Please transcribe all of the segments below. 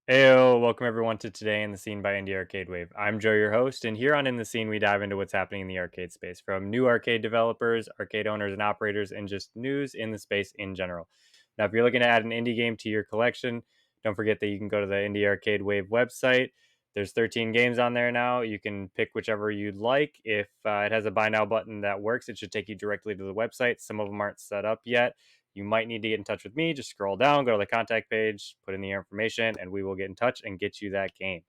Heyo, welcome everyone to Today in the Scene by Indie Arcade Wave. I'm Joe, your host, and here on In the Scene, we dive into what's happening in the arcade space, from new arcade developers, arcade owners and operators, and just news in the space in general. Now, if you're looking to add an indie game to your collection, don't forget that you can go to the Indie Arcade Wave website. There's 13 games on there now. You can pick whichever you'd like. If it has a buy now button that works, it should take you directly to the website. Some of them aren't set up yet. You might need to get in touch with me. Just scroll down, go to the contact page, put in the information, and we will get in touch and get you that game.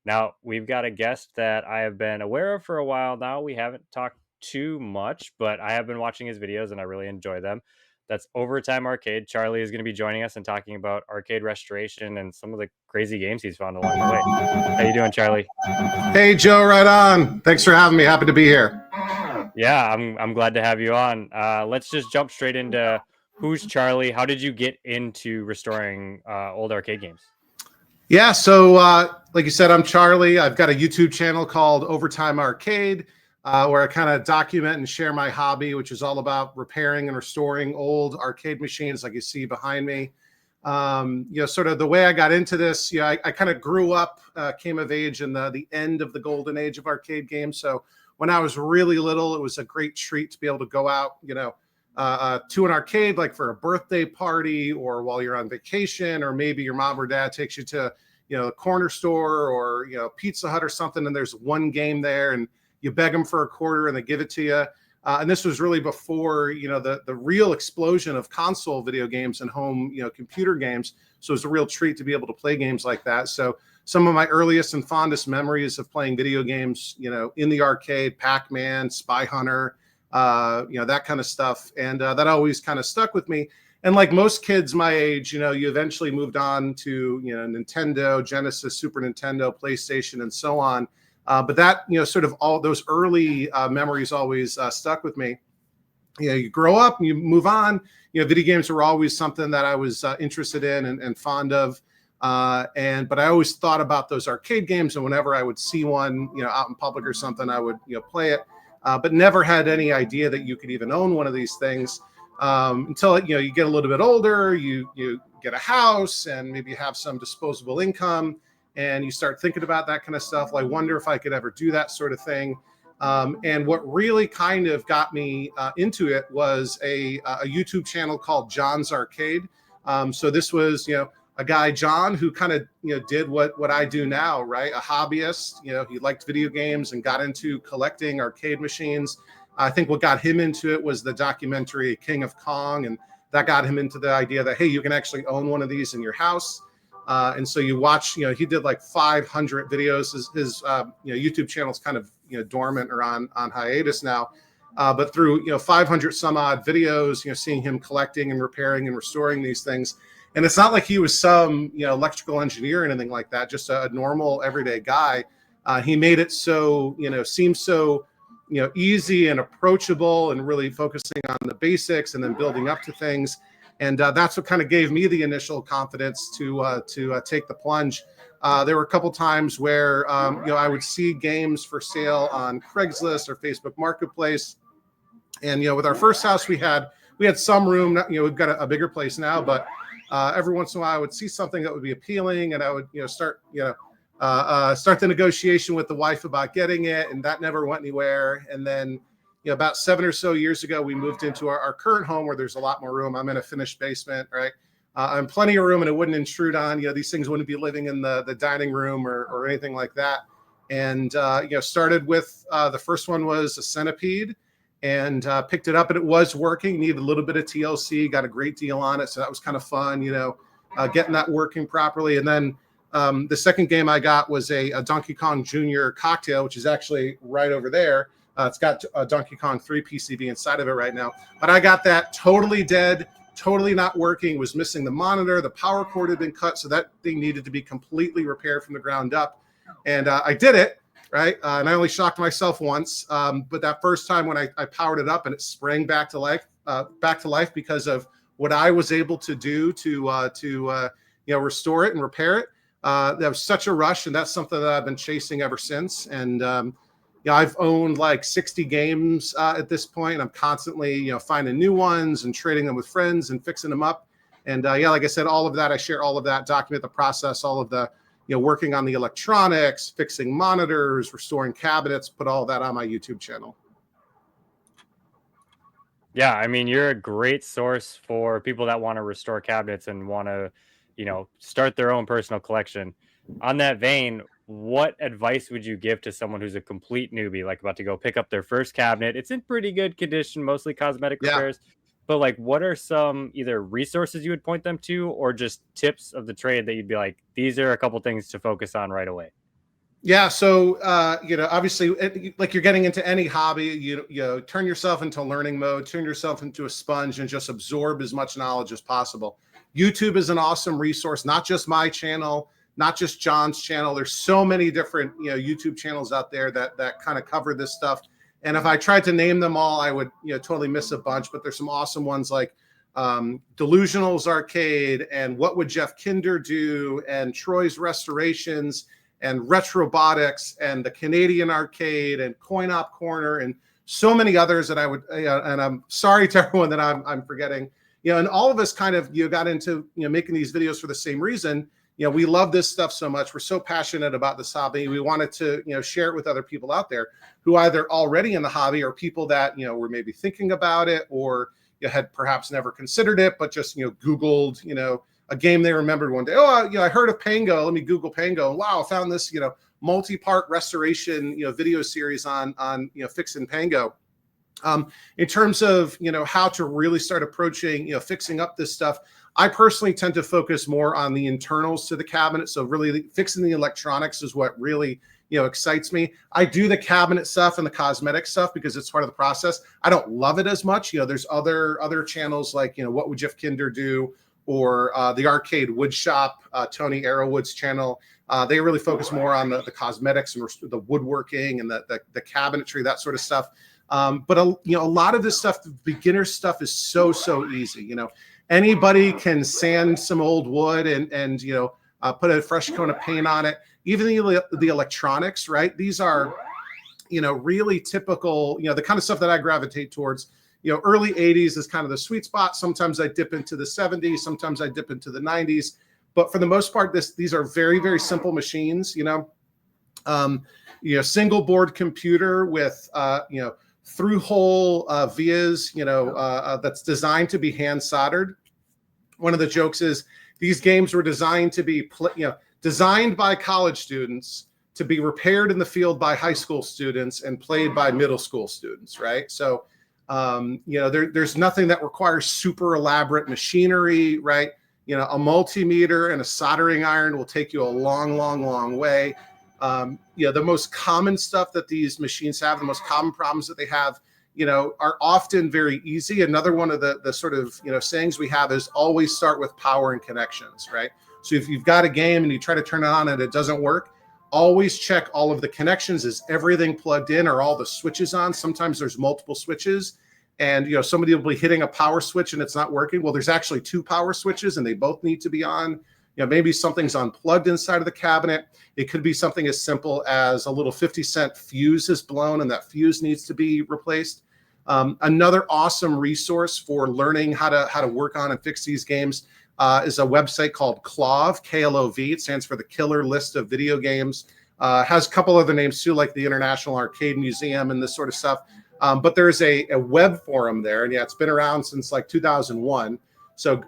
Now, we've got a guest that I have been aware of for a while now. We haven't talked too much, but I have been watching his videos and I really enjoy them. That's Overtime Arcade. Charlie is going to be joining us and talking about arcade restoration and some of the crazy games he's found along the way. How you doing, Charlie? Hey, Joe, right on. Thanks for having me. Happy to be here. Yeah, I'm glad to have you on. Let's just jump straight into who's Charlie. How did you get into restoring old arcade games? Yeah, so like you said, I'm Charlie. I've got a YouTube channel called Overtime Arcade, where I kind of document and share my hobby, which is all about repairing and restoring old arcade machines like you see behind me. Sort of the way I got into this, I kind of grew up, came of age in the end of the golden age of arcade games. So when I was really little, it was a great treat to be able to go out, to an arcade, like for a birthday party or while you're on vacation, or maybe your mom or dad takes you to, the corner store or, Pizza Hut or something. And there's one game there and you beg them for a quarter and they give it to you. And this was really before, the real explosion of console video games and home, computer games. So it's a real treat to be able to play games like that. So some of my earliest and fondest memories of playing video games, in the arcade, Pac-Man, Spy Hunter, that kind of stuff. And that always kind of stuck with me. And like most kids my age, you eventually moved on to, Nintendo, Genesis, Super Nintendo, PlayStation, and so on. But that, sort of all those early memories always stuck with me. You grow up and you move on. Video games were always something that I was interested in and fond of. But I always thought about those arcade games, and whenever I would see one, out in public or something, I would, play it. But never had any idea that you could even own one of these things until you get a little bit older. You get a house and maybe you have some disposable income, and you start thinking about that kind of stuff. Well, I wonder if I could ever do that sort of thing. And what really kind of got me into it was a YouTube channel called John's Arcade. So this was, a guy, John, who kind of, did what I do now, right? A hobbyist, he liked video games and got into collecting arcade machines. I think what got him into it was the documentary King of Kong. And that got him into the idea that, hey, you can actually own one of these in your house. And so you watch, he did like 500 videos. His YouTube channel is kind of, dormant or on hiatus now. But through, 500 some odd videos, seeing him collecting and repairing and restoring these things. And it's not like he was some, electrical engineer or anything like that, just a normal everyday guy. He made it so, seem so, easy and approachable, and really focusing on the basics and then building up to things. And that's what kind of gave me the initial confidence to take the plunge. There were a couple times where, I would see games for sale on Craigslist or Facebook Marketplace. And, with our first house, we had some room. We've got a bigger place now, but every once in a while I would see something that would be appealing, and I would, start the negotiation with the wife about getting it, and that never went anywhere. And then, about 7 or so years ago, we moved into our current home where there's a lot more room. I'm in a finished basement, right? And plenty of room, and it wouldn't intrude on, these things wouldn't be living in the dining room or anything like that. And, started with, the first one was a Centipede, and picked it up, and it was working. Needed a little bit of TLC, got a great deal on it. So that was kind of fun, getting that working properly. And then the second game I got was a Donkey Kong Jr. cocktail, which is actually right over there. It's got a Donkey Kong 3 PCB inside of it right now. But I got that totally dead, totally not working, was missing the monitor. The power cord had been cut, so that thing needed to be completely repaired from the ground up. And I did it, right? And I only shocked myself once. But that first time when I powered it up and it sprang back to life because of what I was able to do to restore it and repair it. That was such a rush, and that's something that I've been chasing ever since. And I've owned like 60 games at this point. I'm constantly, finding new ones and trading them with friends and fixing them up. And yeah, like I said, all of that, I share all of that, document the process, all of the, working on the electronics, fixing monitors, restoring cabinets, put all of that on my YouTube channel. Yeah, I mean, you're a great source for people that want to restore cabinets and want to, start their own personal collection. On that vein, what advice would you give to someone who's a complete newbie, like about to go pick up their first cabinet? It's in pretty good condition, mostly cosmetic Yeah. repairs. But like, what are some either resources you would point them to, or just tips of the trade that you'd be like, these are a couple things to focus on right away? Yeah, so obviously, like you're getting into any hobby, turn yourself into learning mode, turn yourself into a sponge, and just absorb as much knowledge as possible. YouTube is an awesome resource, not just my channel, not just John's channel. There's so many different YouTube channels out there that kind of cover this stuff. And if I tried to name them all, I would totally miss a bunch. But there's some awesome ones like Delusionals Arcade and What Would Jeff Kinder Do and Troy's Restorations and Retrobotics and the Canadian Arcade and Coin Op Corner and so many others that I would, and I'm sorry to everyone that I'm forgetting, and all of us kind of, got into, making these videos for the same reason. We love this stuff so much. We're so passionate about this hobby. We wanted to, share it with other people out there who either already in the hobby or people that, were maybe thinking about it or had perhaps never considered it, but just, Googled, a game they remembered one day. Oh, I heard of Pango. Let me Google Pango. And wow, I found this, multi-part restoration, video series on fixing Pango. In terms of, how to really start approaching, fixing up this stuff, I personally tend to focus more on the internals to the cabinet. So really fixing the electronics is what really, excites me. I do the cabinet stuff and the cosmetic stuff because it's part of the process. I don't love it as much. There's other channels like, What Would Jeff Kinder Do? Or the Arcade Wood Shop, Tony Arrowwood's channel. They really focus more on the cosmetics and the woodworking and the cabinetry, that sort of stuff. But a lot of this stuff, the beginner stuff, is so easy. Anybody can sand some old wood and put a fresh coat of paint on it. Even the electronics, right? These are really typical, the kind of stuff that I gravitate towards. Early 80s is kind of the sweet spot. Sometimes I dip into the 70s. Sometimes I dip into the 90s. But for the most part, these are very simple machines. Single board computer with through hole vias. That's designed to be hand soldered. One of the jokes is these games were designed to be designed by college students to be repaired in the field by high school students and played by middle school students. Right. So. There's nothing that requires super elaborate machinery, right? A multimeter and a soldering iron will take you a long way. The most common stuff that these machines have, the most common problems that they have, are often very easy. Another one of the sort of, sayings we have is always start with power and connections, right? So if you've got a game and you try to turn it on and it doesn't work, always check all of the connections. Is everything plugged in? Are all the switches on? Sometimes there's multiple switches and, somebody will be hitting a power switch and it's not working. Well, there's actually two power switches and they both need to be on. Maybe something's unplugged inside of the cabinet. It could be something as simple as a little 50-cent fuse is blown and that fuse needs to be replaced. Another awesome resource for learning how to work on and fix these games is a website called KLOV, K-L-O-V. It stands for the Killer List of Video Games. Has a couple other names too, like the International Arcade Museum and this sort of stuff. But there's a web forum there, and it's been around since like 2001. So,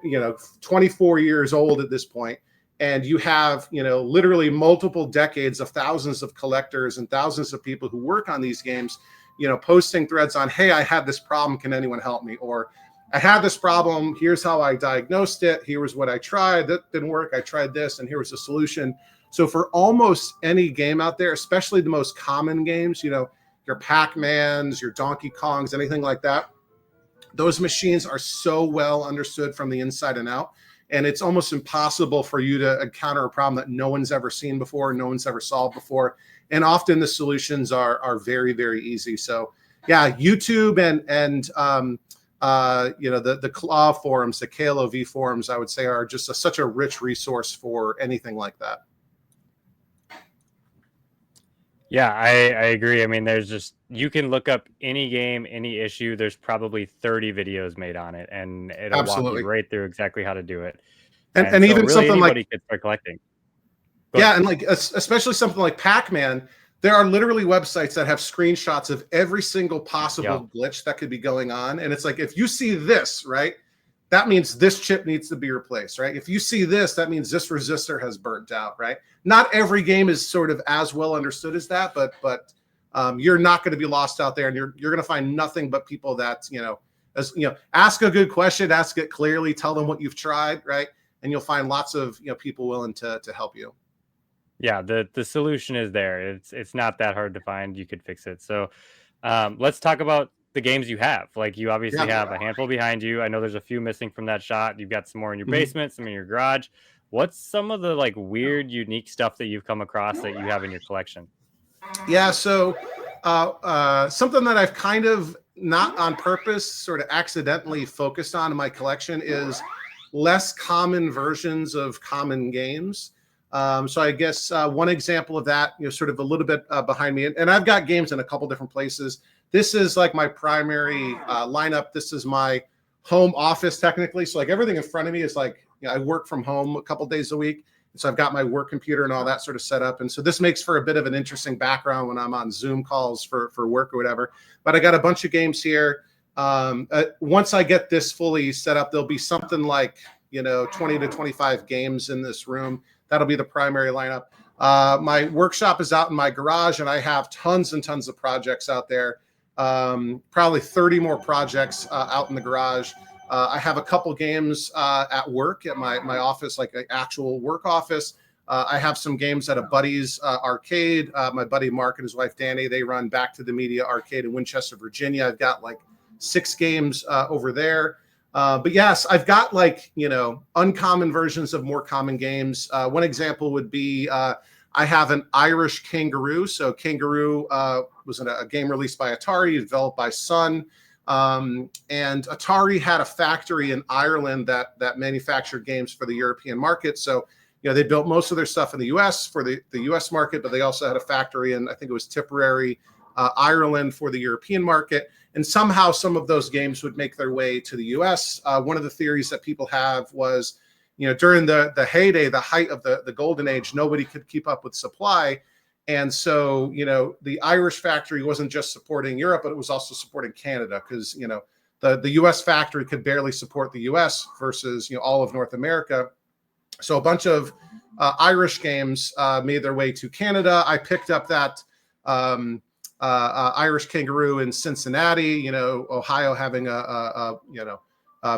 24 years old at this point. And you have, literally multiple decades of thousands of collectors and thousands of people who work on these games, posting threads on, hey, I had this problem. Can anyone help me? Or I had this problem. Here's how I diagnosed it. Here was what I tried. That didn't work. I tried this, and here was the solution. So for almost any game out there, especially the most common games, your Pac-Mans, your Donkey Kongs, anything like that, those machines are so well understood from the inside and out. And it's almost impossible for you to encounter a problem that no one's ever seen before, no one's ever solved before. And often the solutions are very easy. So yeah, YouTube and the KLOV forums, the KLOV forums, I would say are just such a rich resource for anything like that. Yeah, I agree. I mean, there's just you can look up any game, any issue. There's probably 30 videos made on it, and it'll walk you Absolutely. right through exactly how to do it. And And and so even really something like, anybody could start collecting. Go ahead. yeah, and like especially something like Pac-Man, there are literally websites that have screenshots of every single Yep. possible glitch that could be going on. And it's like, if you see this, right, that means this chip needs to be replaced, right? If you see this, that means this resistor has burnt out, right? Not every game is sort of as well understood as that, but you're not going to be lost out there, and you're going to find nothing but people that, as ask a good question, ask it clearly, tell them what you've tried, right? And you'll find lots of people willing to help you. Yeah, the solution is there. It's not that hard to find. You could fix it. So let's talk about the games you have. Like you obviously Yeah. have a handful behind you. I know there's a few missing from that shot. You've got some more in your Mhm. basement, some in your garage. What's some of the like weird, unique stuff that you've come across that you have in your collection? Yeah. So, something that I've kind of not on purpose, sort of accidentally focused on in my collection is less common versions of common games. So I guess one example of that, sort of a little bit behind me, and I've got games in a couple different places. This is like my primary lineup. This is my home office technically. So like everything in front of me is like, I work from home a couple days a week. So I've got my work computer and all that sort of set up. And so this makes for a bit of an interesting background when I'm on Zoom calls for work or whatever. But I got a bunch of games here. Once I get this fully set up, there'll be something like, 20 to 25 games in this room. That'll be the primary lineup. My workshop is out in my garage, and I have tons and tons of projects out there. Probably 30 more projects out in the garage. I have a couple games at work at my office, like an actual work office. I have some games at a buddy's arcade. My buddy Mark and his wife Danny, they run Back to the Media Arcade in Winchester, Virginia. I've got like 6 games over there. But yes, I've got like, uncommon versions of more common games. One example would be I have an Irish Kangaroo. So Kangaroo was a game released by Atari, developed by Sun. And Atari had a factory in Ireland that manufactured games for the European market. So, they built most of their stuff in the U.S. for the U.S. market, but they also had a factory in, I think it was Tipperary, Ireland, for the European market. And somehow some of those games would make their way to the U.S. One of the theories that people have was, during the heyday, the height of the golden age, nobody could keep up with supply. And so, the Irish factory wasn't just supporting Europe, but it was also supporting Canada, because, the US factory could barely support the US versus, all of North America. So a bunch of Irish games made their way to Canada. I picked up that Irish Kangaroo in Cincinnati, Ohio having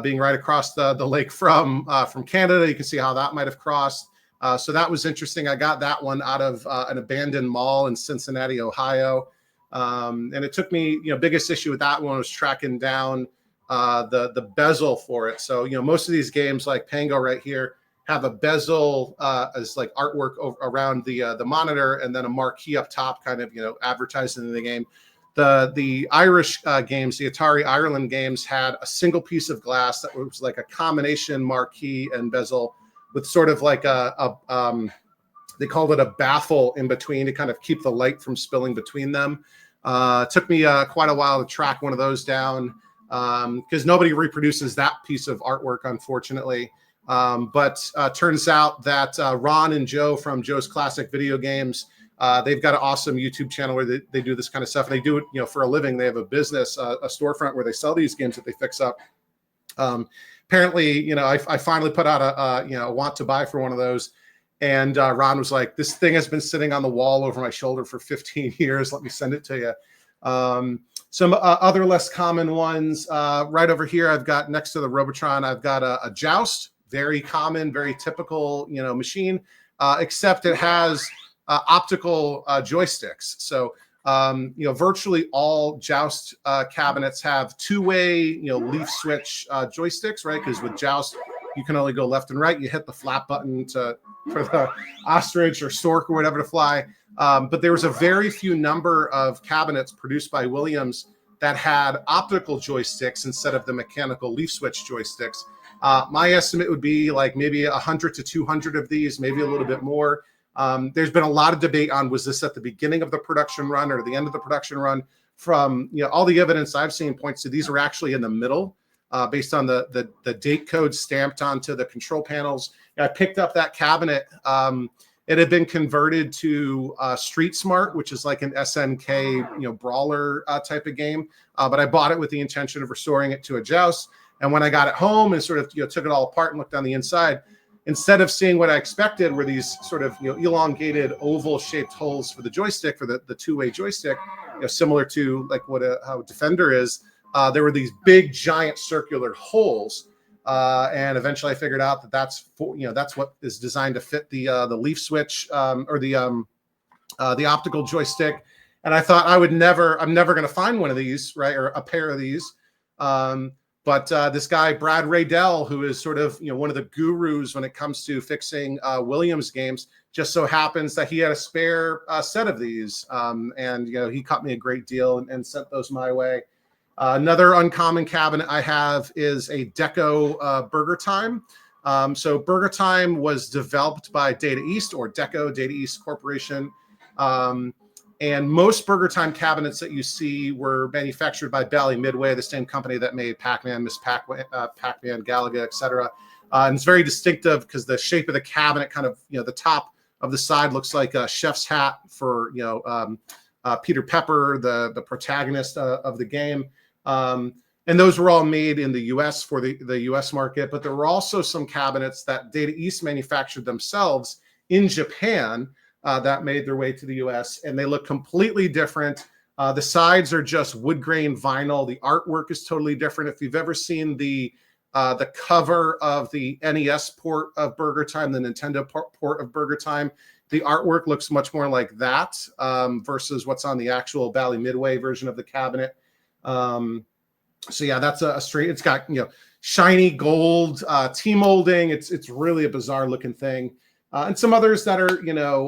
being right across the lake from Canada. You can see how that might have crossed. So that was interesting. I got that one out of an abandoned mall in Cincinnati, Ohio. And it took me, biggest issue with that one was tracking down the bezel for it. So, most of these games like Pango right here have a bezel as like artwork around the monitor, and then a marquee up top, kind of, advertising the game. The Irish games, the Atari Ireland games, had a single piece of glass that was like a combination marquee and bezel with sort of like they called it a baffle in between to kind of keep the light from spilling between them. It took me quite a while to track one of those down, because nobody reproduces that piece of artwork, unfortunately. But turns out that Ron and Joe from Joe's Classic Video Games, they've got an awesome YouTube channel where they do this kind of stuff. And they do it, for a living. They have a business, a storefront where they sell these games that they fix up. Apparently, I finally put out a want to buy for one of those. And Ron was like, this thing has been sitting on the wall over my shoulder for 15 years. Let me send it to you. Some other less common ones right over here. I've got next to the Robotron, I've got a Joust, very common, very typical, machine, except it has optical joysticks. So, virtually all Joust cabinets have two-way, leaf switch joysticks, right? Because with Joust, you can only go left and right. You hit the flap button for the ostrich or stork or whatever to fly. But there was a very few number of cabinets produced by Williams that had optical joysticks instead of the mechanical leaf switch joysticks. My estimate would be like maybe 100 to 200 of these, maybe a little bit more. There's been a lot of debate on, was this at the beginning of the production run or the end of the production run? From all the evidence I've seen points to these are actually in the middle, based on the date code stamped onto the control panels. I picked up that cabinet. It had been converted to Street Smart, which is like an SNK brawler type of game. But I bought it with the intention of restoring it to a Joust. And when I got it home and sort of took it all apart and looked on the inside, instead of seeing what I expected were these sort of elongated oval shaped holes for the joystick, for the two-way joystick, similar to like how Defender is, there were these big giant circular holes. And eventually I figured out that that's what is designed to fit the leaf switch, or the optical joystick. And I thought I'm never going to find one of these, right, or a pair of these. But this guy, Brad Raydell, who is sort of one of the gurus when it comes to fixing Williams games, just so happens that he had a spare set of these, and he cut me a great deal and sent those my way. Another uncommon cabinet I have is a Deco BurgerTime. So BurgerTime was developed by Data East, or Deco Data East Corporation. And most BurgerTime cabinets that you see were manufactured by Bally Midway, the same company that made Pac-Man, Miss Pac-Man, Galaga, etc. And it's very distinctive because the shape of the cabinet kind of, the top of the side looks like a chef's hat for, Peter Pepper, the protagonist of the game. And those were all made in the U.S. for the U.S. market. But there were also some cabinets that Data East manufactured themselves in Japan, that made their way to the U.S. and they look completely different. The sides are just wood grain vinyl. The artwork is totally different. If you've ever seen the cover of the NES port of BurgerTime, the Nintendo port of BurgerTime, the artwork looks much more like that, versus what's on the actual Bally Midway version of the cabinet. So yeah, that's a straight. It's got shiny gold T-molding. It's really a bizarre looking thing. And some others that are,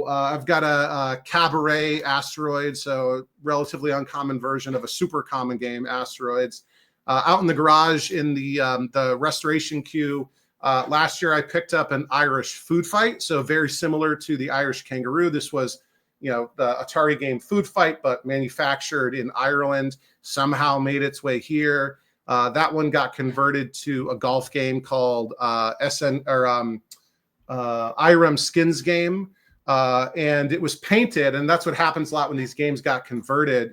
I've got a Cabaret Asteroid, so a relatively uncommon version of a super common game, Asteroids. Out in the garage in the restoration queue, last year I picked up an Irish Food Fight, so very similar to the Irish Kangaroo. This was, the Atari game Food Fight, but manufactured in Ireland, somehow made its way here. That one got converted to a golf game called Irem Skins game, and it was painted, and that's what happens a lot when these games got converted.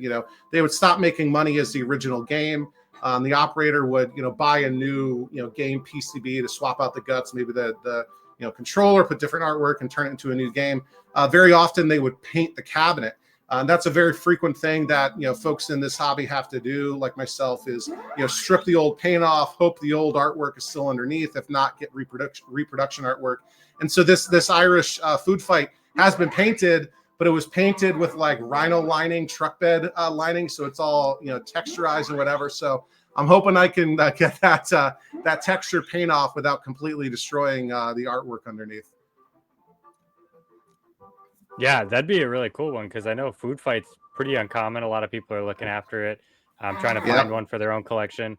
They would stop making money as the original game. The operator would buy a new game PCB to swap out the guts, maybe the controller, put different artwork and turn it into a new game. Very often they would paint the cabinet. And that's a very frequent thing that folks in this hobby have to do, like myself, is strip the old paint off, hope the old artwork is still underneath, if not get reproduction artwork. And so this Irish Food Fight has been painted, but it was painted with like rhino lining, truck bed lining, so it's all texturized and whatever. So I'm hoping I can get that texture paint off without completely destroying the artwork underneath. Yeah, that'd be a really cool one because I know Food Fight's pretty uncommon. A lot of people are looking after it, trying to find one for their own collection.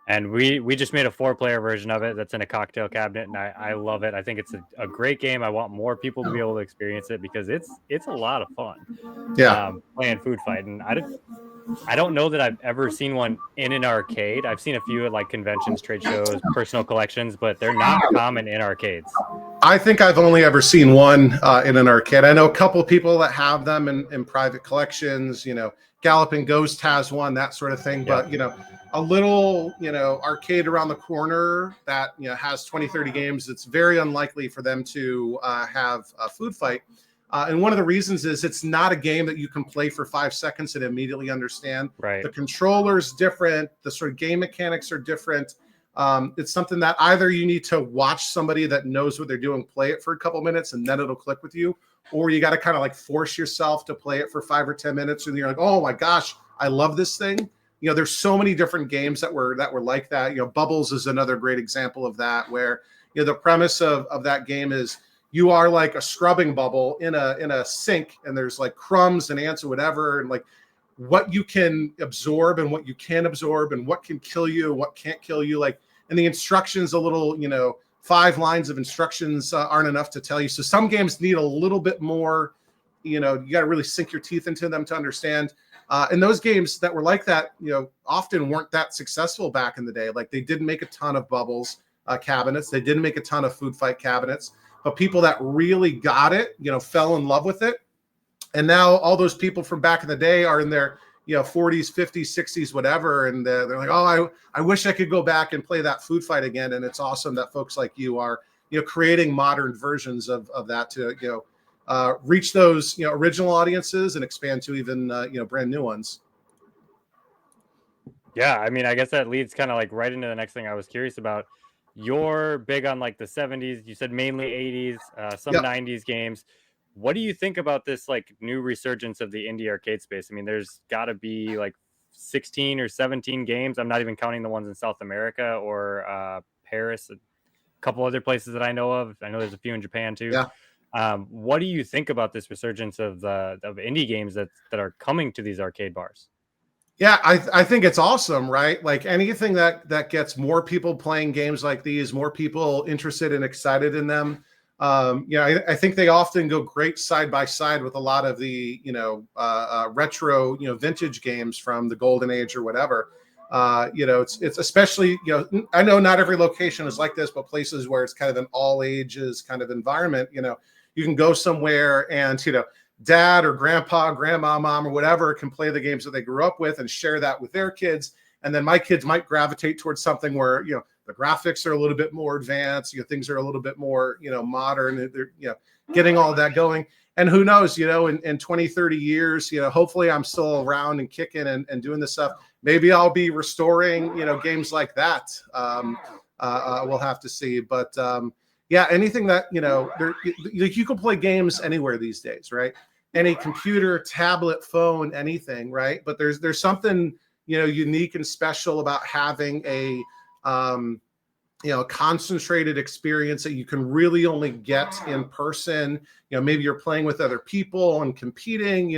And we just made a 4-player version of it that's in a cocktail cabinet, and I love it. I think it's a great game. I want more people to be able to experience it because it's a lot of fun. Yeah, playing Food Fight, and I don't know that I've ever seen one in an arcade. I've seen a few at like conventions, trade shows, personal collections, but they're not common in arcades. I think I've only ever seen one in an arcade. I know a couple people that have them in private collections. Galloping Ghost has one, that sort of thing. But a little arcade around the corner that has 20-30 games, it's very unlikely for them to have a Food Fight. And one of the reasons is it's not a game that you can play for 5 seconds and immediately understand. Right. The controller's different. The sort of game mechanics are different. It's something that either you need to watch somebody that knows what they're doing, play it for a couple minutes, and then it'll click with you, or you got to kind of like force yourself to play it for 5 or 10 minutes, and you're like, oh my gosh, I love this thing. There's so many different games that were like that. Bubbles is another great example of that, where the premise of that game is you are like a scrubbing bubble in a sink, and there's like crumbs and ants or whatever, and like what you can absorb and what you can't absorb and what can kill you and what can't kill you. Like, and the instructions a little, 5 lines of instructions aren't enough to tell you. So some games need a little bit more, you got to really sink your teeth into them to understand. And those games that were like that, often weren't that successful back in the day. Like they didn't make a ton of bubbles cabinets. They didn't make a ton of food fight cabinets, but people that really got it, fell in love with it. And now all those people from back in the day are in their 40s, 50s, 60s, whatever. And they're like, oh, I wish I could go back and play that food fight again. And it's awesome that folks like you are, creating modern versions of that to, reach those, original audiences and expand to even, brand new ones. Yeah, I mean, I guess that leads kind of like right into the next thing I was curious about. You're big on like the 70s, you said mainly 80s, some Yep. 90s games. What do you think about this like new resurgence of the indie arcade space? I mean, there's got to be like 16 or 17 games. I'm not even counting the ones in South America or Paris, a couple other places that I know of. I know there's a few in Japan too. Yeah. What do you think about this resurgence of indie games that are coming to these arcade bars? Yeah, I think it's awesome, right? Like anything that gets more people playing games like these, more people interested and excited in them. I think they often go great side by side with a lot of the retro vintage games from the golden age or whatever. It's especially I know not every location is like this, but places where it's kind of an all ages kind of environment. You can go somewhere and dad or grandpa, grandma, mom, or whatever can play the games that they grew up with and share that with their kids. And then my kids might gravitate towards something where, the graphics are a little bit more advanced, things are a little bit more, modern. They're, getting all that going. And who knows, in 20, 30 years, hopefully I'm still around and kicking and doing this stuff. Maybe I'll be restoring, games like that. We'll have to see. But yeah, anything that, you can play games anywhere these days, right? Any computer, tablet, phone, anything, right? But there's something, unique and special about having a concentrated experience that you can really only get in person. Maybe you're playing with other people and competing.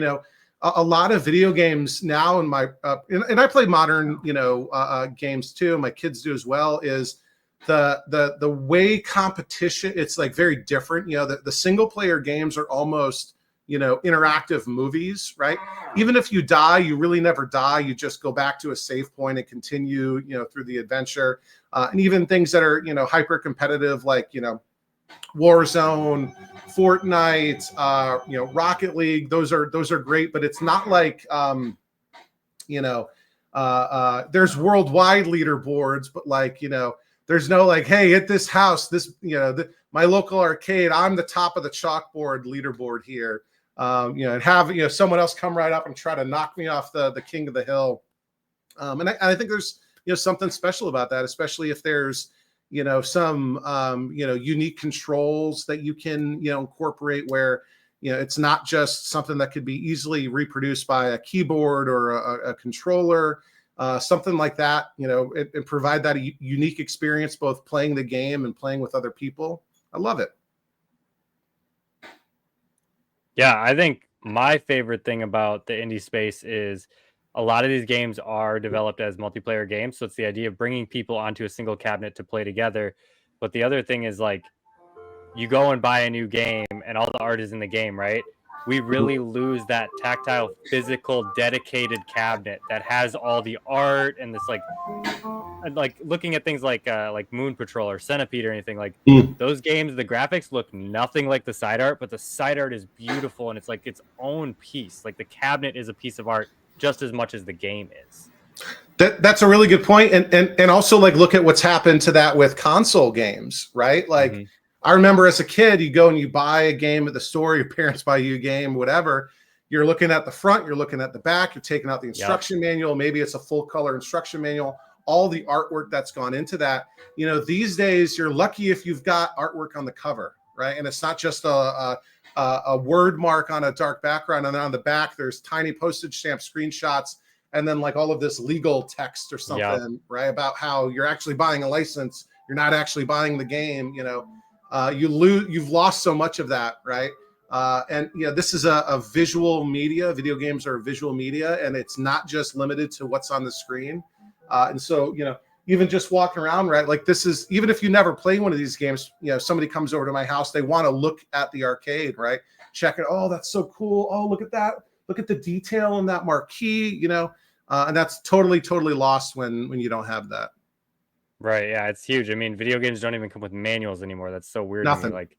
A lot of video games now in my and I play modern games too. My kids do as well. Is the way competition, it's like very different. The single player games are almost interactive movies, right? Even if you die, you really never die. You just go back to a save point and continue through the adventure. And even things that are hyper competitive, like Warzone, Fortnite, Rocket League, those are great, but it's not like there's worldwide leaderboards, but like there's no like, hey, at this house, this my local arcade, I'm the top of the chalkboard leaderboard here. And have someone else come right up and try to knock me off the king of the hill. And I think there's something special about that, especially if there's some unique controls that you can incorporate where it's not just something that could be easily reproduced by a keyboard or a controller, something like that. And provide that unique experience, both playing the game and playing with other people. I love it. Yeah, I think my favorite thing about the indie space is a lot of these games are developed as multiplayer games. So it's the idea of bringing people onto a single cabinet to play together. But the other thing is like you go and buy a new game and all the art is in the game, right? We really lose that tactile, physical, dedicated cabinet that has all the art and this like looking at things like Moon Patrol or Centipede or anything like those games, the graphics look nothing like the side art, but the side art is beautiful and it's like its own piece. Like the cabinet is a piece of art just as much as the game is. That's a really good point. And also like look at what's happened to that with console games, right? Like I remember as a kid, you go and you buy a game at the store, your parents buy you a game, whatever. You're looking at the front, you're looking at the back, you're taking out the instruction manual. Maybe it's a full color instruction manual. All the artwork that's gone into that. These days you're lucky if you've got artwork on the cover, right? And it's not just a word mark on a dark background, and then on the back there's tiny postage stamp screenshots, and then like all of this legal text or something, right? About how you're actually buying a license, you're not actually buying the game. You've lost so much of that, right? And this is a visual media. Video games are visual media, and it's not just limited to what's on the screen. And so, even just walking around, right? Like this is, even if you never play one of these games, somebody comes over to my house, they want to look at the arcade, right? Check it. Oh, that's so cool. Oh, look at that. Look at the detail in that marquee, and that's totally, totally lost when you don't have that. Right. Yeah, it's huge. I mean, video games don't even come with manuals anymore. That's so weird to me. Nothing. Like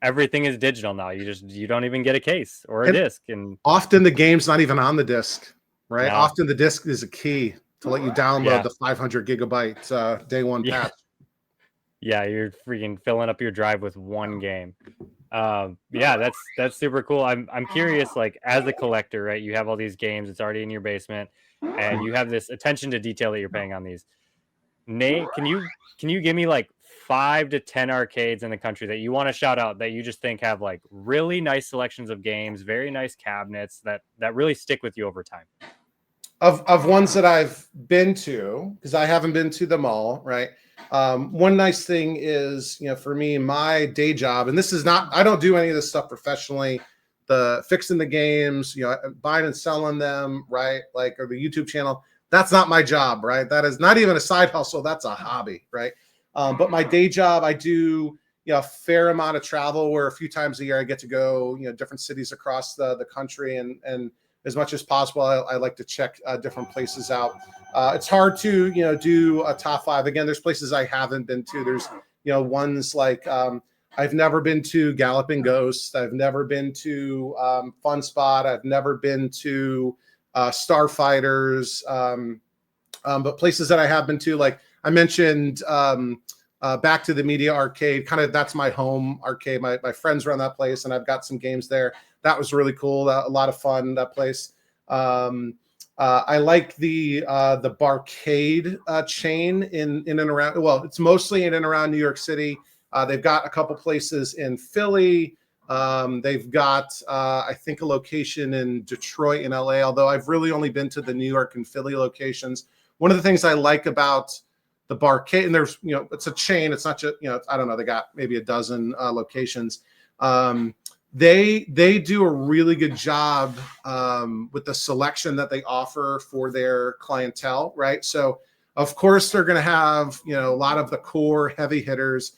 everything is digital now. You don't even get a case or a And disc. And often the game's not even on the disc, right? no, Often the disc is a key to let you download yeah, the 500 gigabyte day one yeah, patch. yeah. You're freaking filling up your drive with one game. Yeah, that's super cool. I'm curious. Like as a collector, right? You have all these games. It's already in your basement, and you have this attention to detail that you're paying on these. Nate, can you give me like 5 to 10 arcades in the country that you want to shout out that you just think have like really nice selections of games, very nice cabinets that really stick with you over time? Of ones that I've been to, because I haven't been to them all, right? One nice thing is, for me, my day job, and this is not, I don't do any of this stuff professionally, the fixing the games, buying and selling them, right? Like, or the YouTube channel, that's not my job, right? That is not even a side hustle. That's a hobby, right? But my day job, I do, a fair amount of travel where a few times a year I get to go, different cities across the country, and as much as possible, I like to check different places out. It's hard to do a top five. Again, there's places I haven't been to. There's ones like I've never been to Galloping Ghost. I've never been to Fun Spot. I've never been to Starfighters. But places that I have been to, like I mentioned, Back to the Media Arcade, kind of that's my home arcade. My friends run that place, and I've got some games there. That was really cool. A lot of fun, that place. I like the Barcade chain in and around. Well, it's mostly in and around New York City. They've got a couple places in Philly. They've got, I think, a location in Detroit and LA, although I've really only been to the New York and Philly locations. One of the things I like about the Barcade, and there's, it's a chain. It's not just, I don't know, they got maybe a dozen locations. They do a really good job with the selection that they offer for their clientele, right? So of course they're going to have, a lot of the core heavy hitters,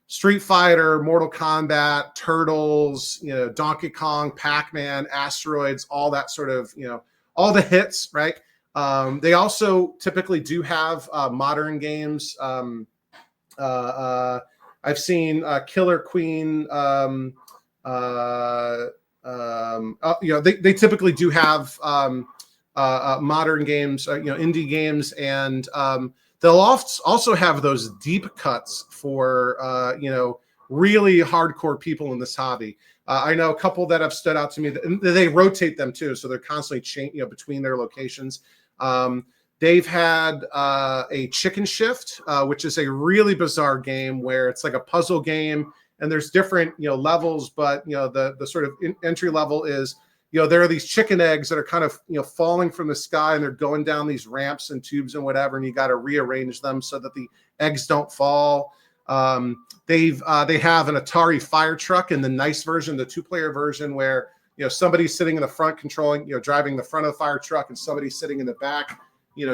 Street Fighter, Mortal Kombat, Turtles, Donkey Kong, Pac-Man, Asteroids, all that sort of, all the hits, right? They also typically do have modern games. I've seen Killer Queen. They typically do have modern games, indie games, and they'll also have those deep cuts for really hardcore people in this hobby. I know a couple that have stood out to me. They rotate them too, so they're constantly changing, between their locations. They've had a Chicken Shift, which is a really bizarre game where it's like a puzzle game, and there's different levels, but the sort of entry level is there are these chicken eggs that are kind of falling from the sky, and they're going down these ramps and tubes and whatever, and you got to rearrange them so that the eggs don't fall. They have an Atari fire truck in the nice version, the 2-player version, where somebody's sitting in the front controlling, driving the front of the fire truck, and somebody's sitting in the back,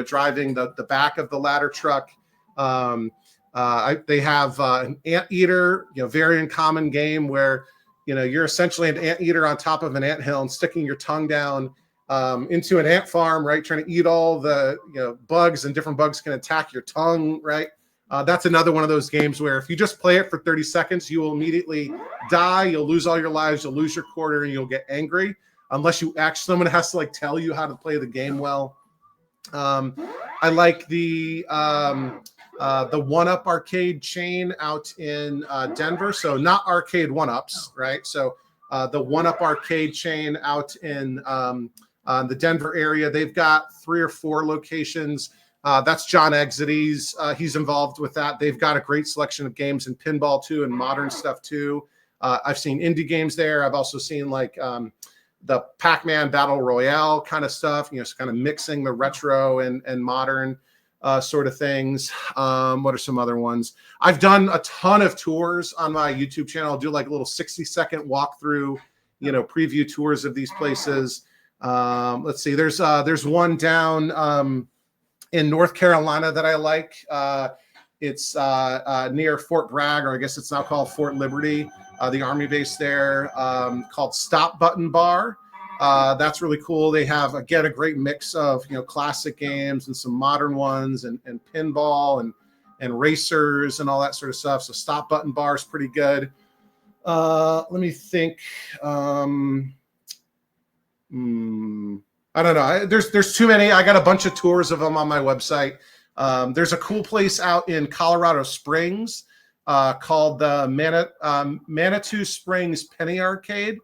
driving the back of the ladder truck. They have an anteater, very uncommon game where you're essentially an anteater on top of an anthill and sticking your tongue down into an ant farm, right? Trying to eat all the bugs, and different bugs can attack your tongue, right? That's another one of those games where if you just play it for 30 seconds, you will immediately die. You'll lose all your lives. You'll lose your quarter, and you'll get angry unless someone has to tell you how to play the game well. I like the 1-Up arcade chain out in Denver. So not arcade 1-Ups, right? So the 1-Up arcade chain out in the Denver area. They've got 3 or 4 locations. That's John Exidy's. He's involved with that. They've got a great selection of games in pinball too, and modern stuff too. I've seen indie games there. I've also seen the Pac-Man Battle Royale kind of stuff, kind of mixing the retro and modern sort of things. What are some other ones? I've done a ton of tours on my YouTube channel. I'll do like a little 60-second walkthrough, preview tours of these places. Let's see. There's one down in North Carolina that I like. It's near Fort Bragg, or I guess it's now called Fort Liberty, the Army base there, called Stop Button Bar. That's really cool. They have, again, a great mix of, classic games and some modern ones, and pinball and racers and all that sort of stuff. So Stop Button Bar is pretty good. Let me think. I don't know. There's too many. I got a bunch of tours of them on my website. There's a cool place out in Colorado Springs called the Manitou Springs Penny Arcade.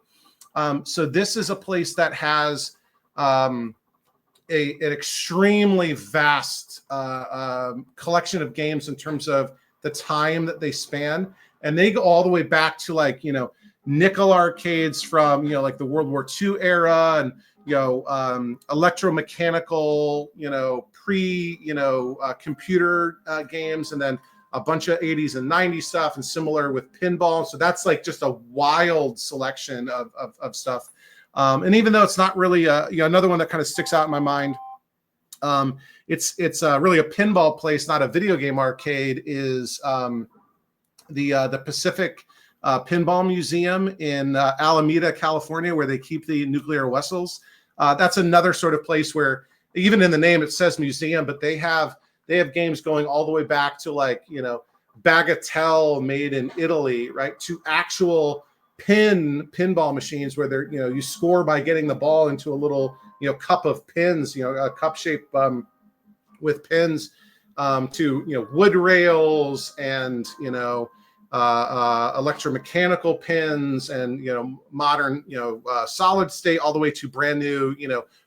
So this is a place that has an extremely vast collection of games in terms of the time that they span. And they go all the way back to nickel arcades from, like the World War II era, and, electromechanical, computer games, and then a bunch of 80s and 90s stuff, and similar with pinball. So that's like just a wild selection of stuff. And even though it's not really another one that kind of sticks out in my mind, it's really a pinball place, not a video game arcade, is the Pacific Pinball Museum in Alameda, California, where they keep the nuclear vessels. That's another sort of place where, even in the name, it says museum, but they have games going all the way back to Bagatelle made in Italy, right, to actual pinball machines where they're, you score by getting the ball into a little, cup of pins, a cup shape with pins, to, wood rails and, electromechanical pins, and modern solid state, all the way to brand new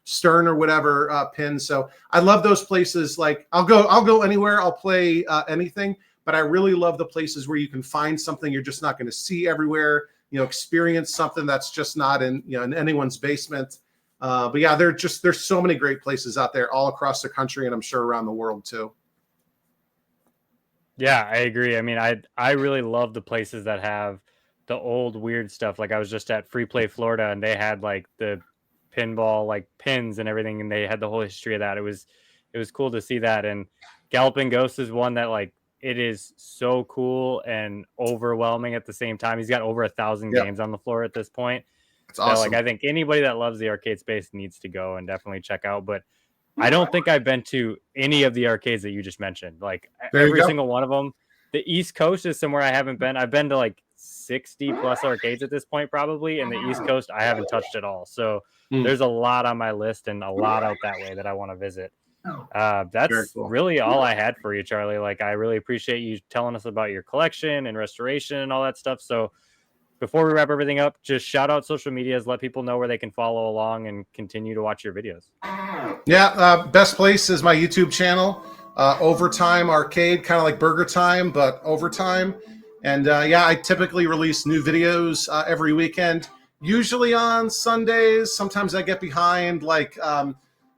Stern or whatever pins. So I love those places. Like I'll go anywhere, I'll play anything, but I really love the places where you can find something you're just not going to see everywhere, experience something that's just not in in anyone's basement. But yeah, there's so many great places out there all across the country, and I'm sure around the world too. Yeah, I agree. I mean, I really love the places that have the old weird stuff. Like I was just at Free Play Florida, and they had like the pinball like pins and everything, and they had the whole history of that. It was cool to see that. And Galloping Ghost is one that, like, it is so cool and overwhelming at the same time. He's got over 1,000 Yep. games on the floor at this point. It's So awesome. like I think anybody that loves the arcade space needs to go and definitely check out. But I don't think I've been to any of the arcades that you just mentioned. Like There you every go. single one of them. The East Coast is somewhere I haven't been. I've been to like 60 plus arcades at this point, probably. And the East Coast, I haven't touched at all. So there's a lot on my list, and a lot out that way that I want to visit. That's Cool. really all I had for you, Charlie. Like, I really appreciate you telling us about your collection and restoration and all that stuff. So before we wrap everything up, just shout out social medias, let people know where they can follow along and continue to watch your videos. Yeah, best place is my YouTube channel, Overtime Arcade, kind of like BurgerTime, but Overtime. And yeah, I typically release new videos every weekend, usually on Sundays. Sometimes I get behind. Like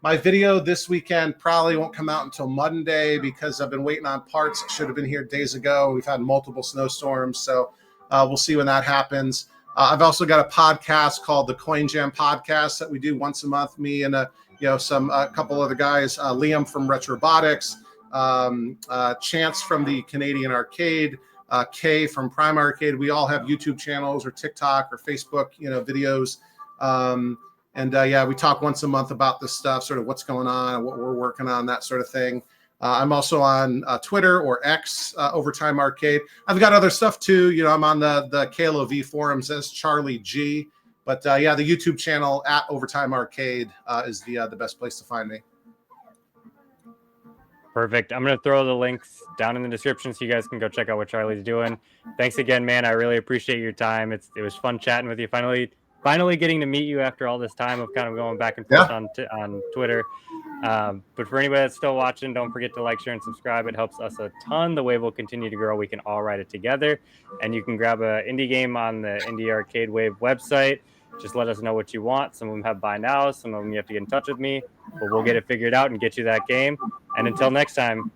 my video this weekend probably won't come out until Monday because I've been waiting on parts. It should have been here days ago. We've had multiple snowstorms, so we'll see when that happens. I've also got a podcast called the Coin Jam Podcast that we do once a month. Me and a couple other guys, Liam from Retrobotics, Chance from the Canadian Arcade, Kay from Prime Arcade. We all have YouTube channels or TikTok or Facebook, videos. And yeah, we talk once a month about this stuff, sort of what's going on, what we're working on, that sort of thing. I'm also on Twitter or X, Overtime Arcade. I've got other stuff too. I'm on the KLOV forums as Charlie G. But yeah, the YouTube channel at Overtime Arcade is the best place to find me. Perfect. I'm going to throw the links down in the description so you guys can go check out what Charlie's doing. Thanks again, man. I really appreciate your time. It was fun chatting with you. Finally getting to meet you after all this time of kind of going back and forth on Twitter. But for anybody that's still watching, don't forget to like, share, and subscribe. It helps us a ton. The way we'll continue to grow, we can all write it together. And you can grab an indie game on the Indie Arcade Wave website. Just let us know what you want. Some of them have buy now. Some of them you have to get in touch with me. But we'll get it figured out and get you that game. And until next time,